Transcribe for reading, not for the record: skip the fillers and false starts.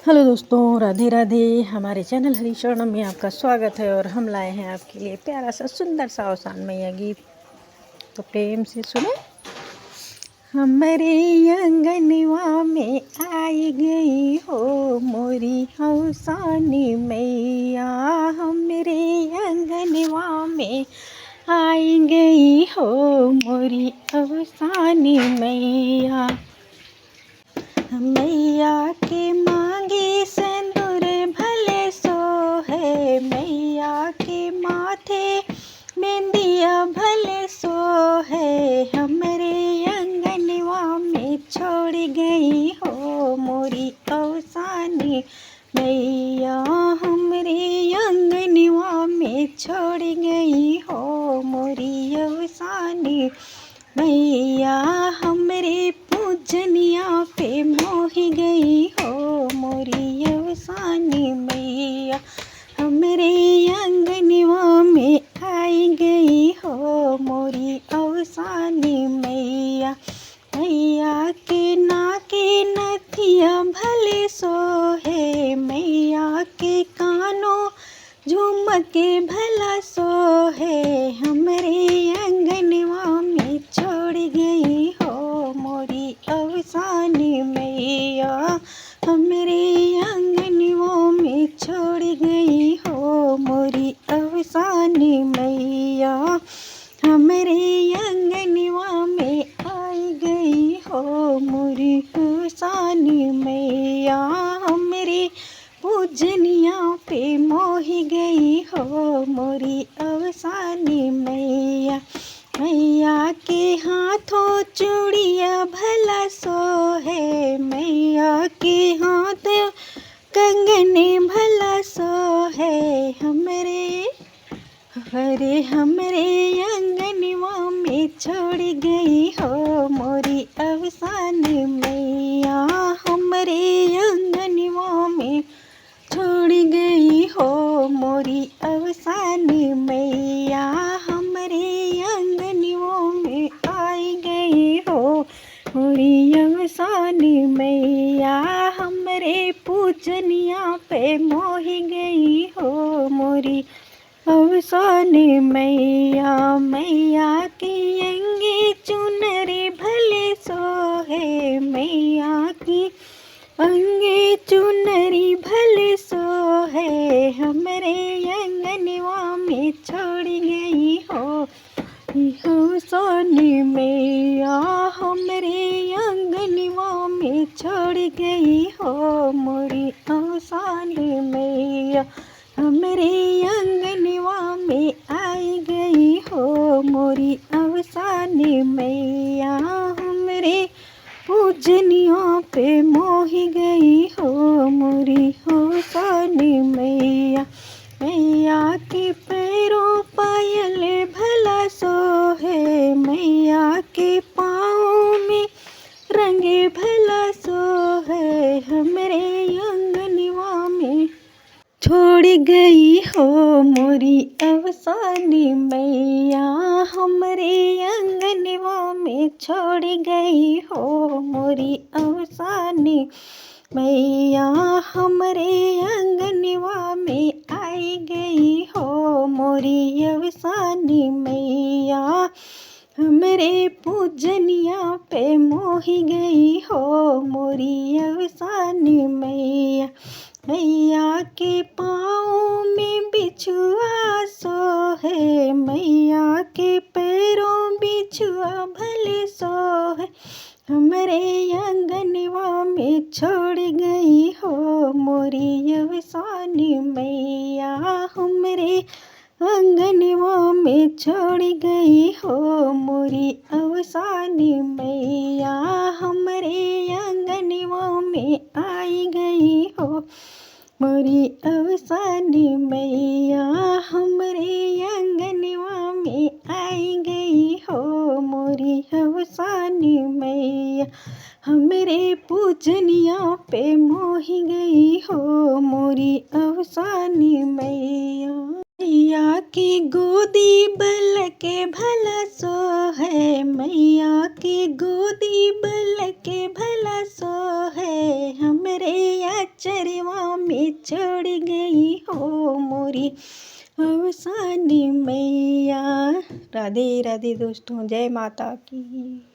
Hello दोस्तों, राधे राधे। हमारे channel Harisharanam में आपका स्वागत है और हम लाए हैं आपके लिए प्यारा सा सुंदर सा अवसान मैया गीत। तो प्रेम से सुने। हमारे अंगनवा में आई गई हो मोरी अवसानी मैया। हमारे अंगनवा में आई गई हो मोरी अवसानी मैया। मैया के मांगे सिंदूर भले सो है, मैया के माथे मेहंदिया भले सो है। हमरे अंगनवा में छोड़ गई हो मोरी अवसानी मैया। हमरे अंगनवा में छोड़ गई हो मोरी अवसानी मैया। हमरे पूजनिया पे मोही गई हो मोरी अवसानी मैया। हमरे अंगनवा में आई गई हो मोरी अवसानी मैया। मैया के नाके नथिया भले सो है, मैया के कानों झुमके भला सो है। हमरे अंगनवा में छोड़ गई हो मोरी अवसानी मैया। हमरे अंगनवा में छोड़ गई हो मोरी अवसानी मैया। हमरे अंगनवा में आई गई हो मोरी अवसानी मैया। हमरे पूजनिया पे मोही गई हो मोरी अवसानी मैया। मैया के हाथों चूड़िया भला सो है, मैया के हाथ कंगने भला सो है। हमरे अंगनवा में छोड़ गई हो मोरी अवसानी मैया। हमरे अंगनवा में छोड़ गई हो मोरी अवसानी मैया। हमरे अंगनवा में आई गई हो मोरी अवसानी मैया। हमरे पूजनिया पे मोही गई हो मोरी अवसानी मैया। मैया की अंगे चुनरी भले सो है, मैया की अंगे चुनरी भले सो है। हमरे अंगनवा में छोड़ गई हो अवसानी मैया। हमरे अंगनवा में छोड़ गई हो मोरी अवसानी मैया। हमरे अंगनवा में आई गई हो मोरी अवसानी मैया। हमरे पूजनिया पे मोही गई हो मोरी अवसानी मैया। मैया के पैरों पायल भला सो है, मैया के पाँव में रंगे भला सो है। हमरे अंगनवा में छोड़ गई हो मोरी अवसानी मैया। हमरे अंगनवा में छोड़ गई हो मोरी अवसानी मैया। हमरे अंगनवा में आई गई हो मोरी अवसानी मैया। हमरे पूजनिया पे मोही गई हो मोरी अवसानी मैया। मैया के पाँव में बिछुआ सो है, मैया के पैरों बिछुआ भले सो है। हमरे अंगनवा में छोड़ गई हो मोरी अवसानी मैया। हमरे अंगनवा में छोड़ गई हो मोरी अवसानी मैया। हमरे अंगनवा में आई गई हो मोरी अवसानी मैया। हमरे अंगनवा में आई गई हो मोरी अवसानी मैया। हमरे पूजनिया पे मोही गई हो मोरी अवसानी मैया। मैया की गोदी बल के भला सो है, मैया की गोदी बल के भला सो है। हमरे अचर पड़ गई हो मोरी अवसानी मैया। राधे राधे दोस्तों, जय माता की।